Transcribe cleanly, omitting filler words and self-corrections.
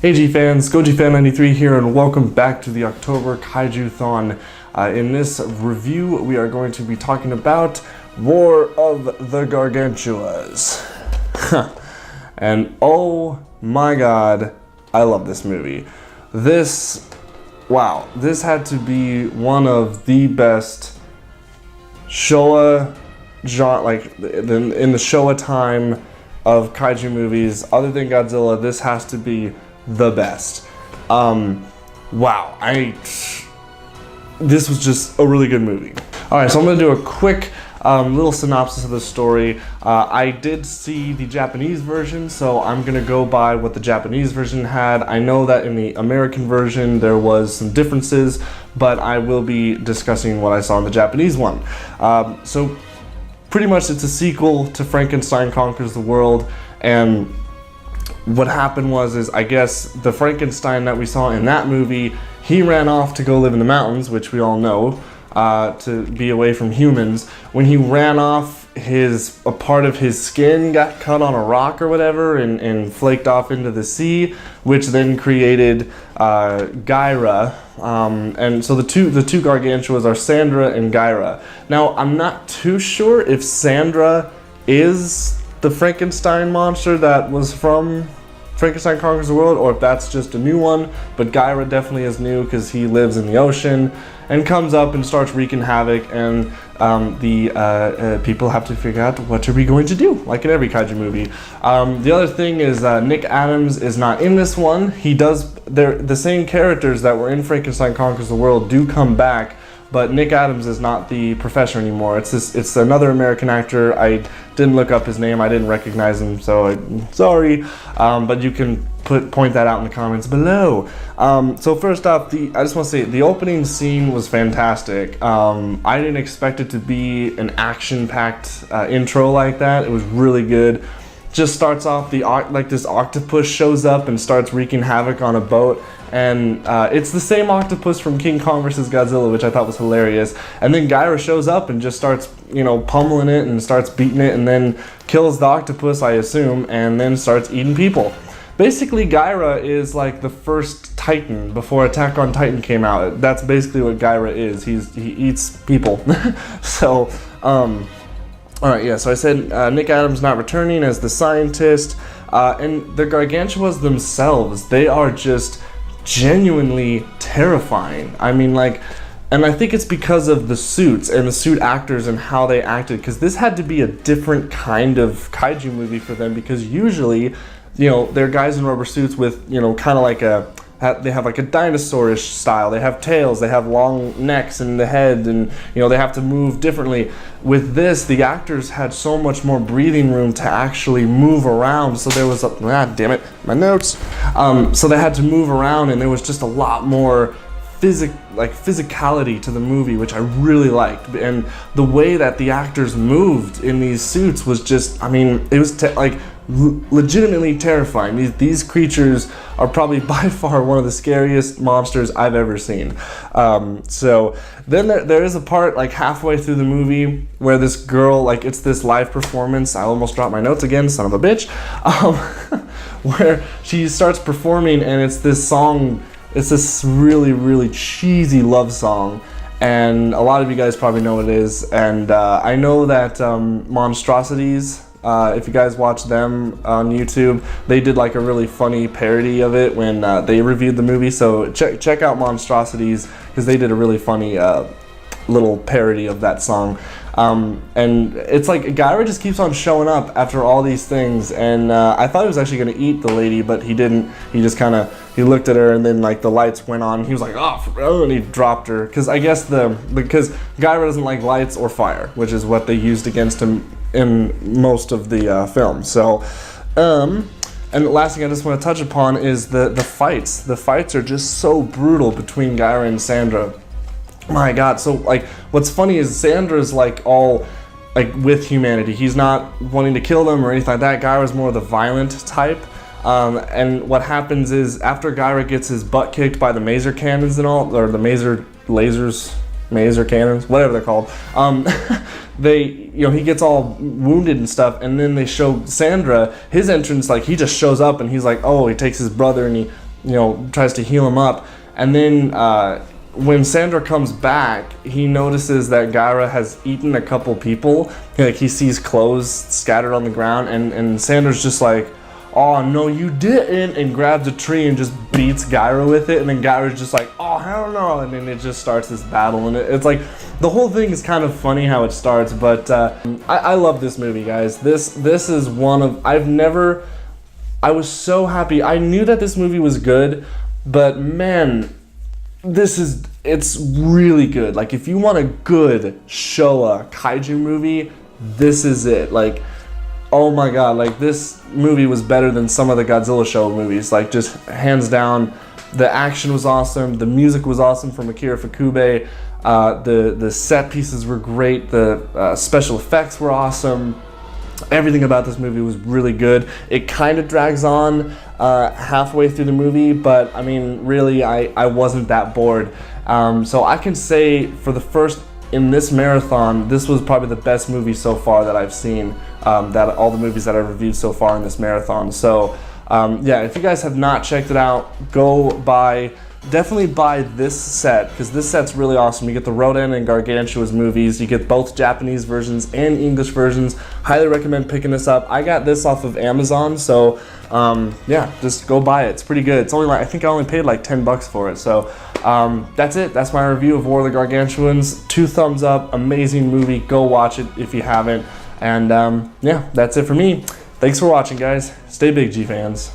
Hey G fans, GojiFan93 here, and welcome back to the October Kaiju thon. In this review, we are going to be talking about War of the Gargantuas. And oh my god, I love this movie. This had to be one of the best Showa genre, like in the Showa time of Kaiju movies. Other than Godzilla, this has to be the best. This was just a really good movie. Alright, so I'm going to do a quick little synopsis of the story. I did see the Japanese version, so I'm going to go by what the Japanese version had. I know that in the American version there was some differences, but I will be discussing what I saw in the Japanese one. So pretty much it's a sequel to Frankenstein Conquers the World, and what happened was I guess the Frankenstein that we saw in that movie, he ran off to go live in the mountains, which we all know, to be away from humans. When he ran off, a part of his skin got cut on a rock or whatever and flaked off into the sea, which then created Gyra. And so the two Gargantuas are Sandra and Gyra. Now, I'm not too sure if Sandra is the Frankenstein monster that was from Frankenstein Conquers the World, or if that's just a new one, but Gyra definitely is new because he lives in the ocean and comes up and starts wreaking havoc, and the people have to figure out what are we going to do, like in every Kaiju movie. The other thing is Nick Adams is not in this one. The same characters that were in Frankenstein Conquers the World do come back, but Nick Adams is not the professor anymore. It's another American actor. I didn't look up his name. I didn't recognize him, so sorry. But you can point that out in the comments below. So first off, I just want to say the opening scene was fantastic. I didn't expect it to be an action-packed intro like that. It was really good. Just starts off like this octopus shows up and starts wreaking havoc on a boat. And it's the same octopus from King Kong vs. Godzilla, which I thought was hilarious. And then Gyra shows up and just starts, pummeling it and starts beating it, and then kills the octopus, I assume, and then starts eating people. Basically, Gyra is like the first Titan before Attack on Titan came out. That's basically what Gyra is. He eats people. So, alright, yeah, so I said Nick Adams not returning as the scientist. And the Gargantuas themselves, they are just genuinely terrifying. I mean, and I think it's because of the suits and the suit actors and how they acted, because this had to be a different kind of Kaiju movie for them, because usually, they're guys in rubber suits with, kind of like they have like a dinosaurish style. They have tails, they have long necks and the head, and they have to move differently. With this, the actors had so much more breathing room to actually move around, so there was damn it, my notes. So they had to move around, and there was just a lot more physicality to the movie, which I really liked. And the way that the actors moved in these suits was just, it was legitimately terrifying. These creatures are probably by far one of the scariest monsters I've ever seen. So then there is a part like halfway through the movie where this girl, it's this live performance. I almost dropped my notes again, son of a bitch. Where she starts performing, and it's this song. It's this really, really cheesy love song, and a lot of you guys probably know what it is. And I know that Monstrosities, if you guys watch them on YouTube, they did like a really funny parody of it when they reviewed the movie. So check out Monstrosities, because they did a really funny little parody of that song. And it's like Gyra just keeps on showing up after all these things, and I thought he was actually going to eat the lady, but he didn't. He just he looked at her, and then the lights went on. He was like, oh, and he dropped her, because I guess because Gyra doesn't like lights or fire, which is what they used against him in most of the film. So, and the last thing I just want to touch upon is the fights. The fights are just so brutal between Gyra and Sandra. My god. So what's funny is Sandra's all with humanity. He's not wanting to kill them or anything like that. Gyra's more the violent type. And what happens is, after Gyra gets his butt kicked by the maser cannons and all, or the maser cannons, whatever they're called, he gets all wounded and stuff, and then they show Sandra, his entrance, he just shows up, and he's like, oh, he takes his brother and he tries to heal him up. And then when Sandor comes back, he notices that Gaira has eaten a couple people. Like, he sees clothes scattered on the ground, and Sandor's just like, "Oh no, you didn't," and grabs a tree and just beats Gaira with it. And then Gaira's just like, "Oh hell no," and then it just starts this battle. And it's like, the whole thing is kind of funny how it starts. But I love this movie, guys. This is one of, I was so happy. I knew that this movie was good, but man, it's really good. Like, if you want a good Showa kaiju movie, this is it. Like, oh my god, like, this movie was better than some of the Godzilla Showa movies. Like, just hands down. The action was awesome. The music was awesome from Akira Ifukube. The set pieces were great. The special effects were awesome. Everything about this movie was really good. It kind of drags on halfway through the movie, but I mean, really, I wasn't that bored. So I can say, in this marathon, this was probably the best movie so far that I've seen, all the movies that I've reviewed so far in this marathon. So yeah, if you guys have not checked it out, definitely buy this set, because this set's really awesome. You get the Rodan and Gargantuas movies. You get both Japanese versions and English versions. Highly recommend picking this up. I got this off of Amazon, so yeah, just go buy it. It's pretty good. It's only I think I only paid like $10 for it. So that's it. That's my review of War of the Gargantuans. 2 thumbs up. Amazing movie. Go watch it if you haven't. And yeah, that's it for me. Thanks for watching, guys. Stay big, G fans.